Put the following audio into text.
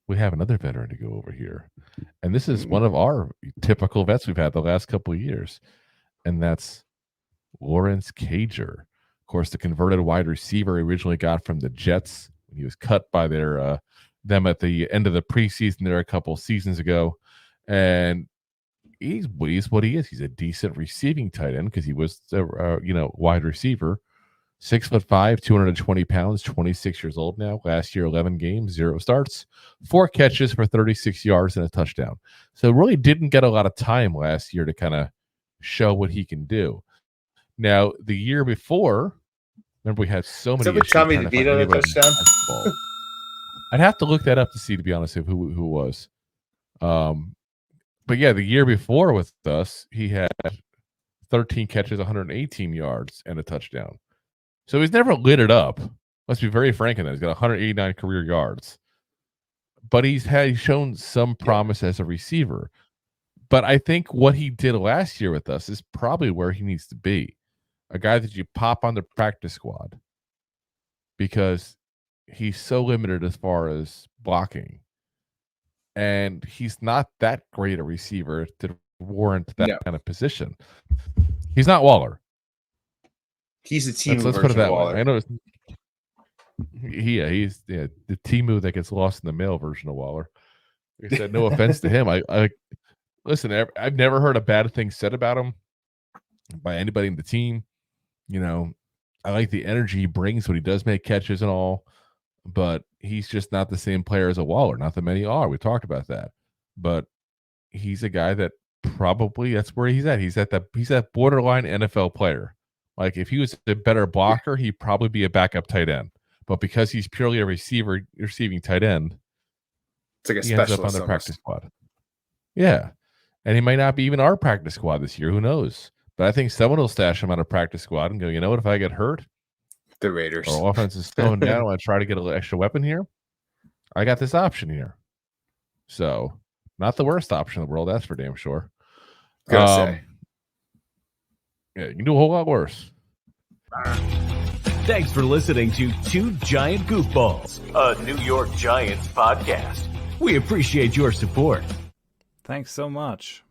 we have another veteran to go over here. And this is one of our typical vets we've had the last couple of years. And that's Lawrence Cager. Of course, the converted wide receiver originally got from the Jets. He was cut by them at the end of the preseason there a couple seasons ago. And he's what he is. He's a decent receiving tight end because he was wide receiver. 6'5", 220 pounds, 26 years old now. Last year, 11 games, 0 starts, 4 catches for 36 yards and a touchdown. So really didn't get a lot of time last year to kind of show what he can do. Now, the year before, remember we had so many issues Tommy DeVito a touchdown? I'd have to look that up to see, to be honest, who was. But yeah, the year before with us, he had 13 catches, 118 yards, and a touchdown. So he's never lit it up. Let's be very frank in that. He's got 189 career yards. But he's shown some promise as a receiver. But I think what he did last year with us is probably where he needs to be. A guy that you pop on the practice squad. Because he's so limited as far as blocking. And he's not that great a receiver to warrant that kind of position. He's not Waller. He's a Timu let's put it that Waller. way. I know he's the Timu that gets lost in the mail version of Waller. Like I said, no offense to him. I listen, I've never heard a bad thing said about him by anybody in the team. You know, I like the energy he brings when he does make catches and all, but he's just not the same player as a Waller. Not that many are. We talked about that. But he's a guy that probably that's where he's at. He's that borderline NFL player. Like if he was a better blocker, he'd probably be a backup tight end. But because he's purely a receiving tight end, it's like a he ends up on the practice squad. Yeah. And he might not be even our practice squad this year. Who knows? But I think someone will stash him on a practice squad and go, you know what, if I get hurt, the Raiders. Our offense is slowing down. I want to try to get a little extra weapon here. I got this option here. So not the worst option in the world, that's for damn sure. Gotta say. Yeah, you can do a whole lot worse. Thanks for listening to Two Giant Goofballs, a New York Giants podcast. We appreciate your support. Thanks so much.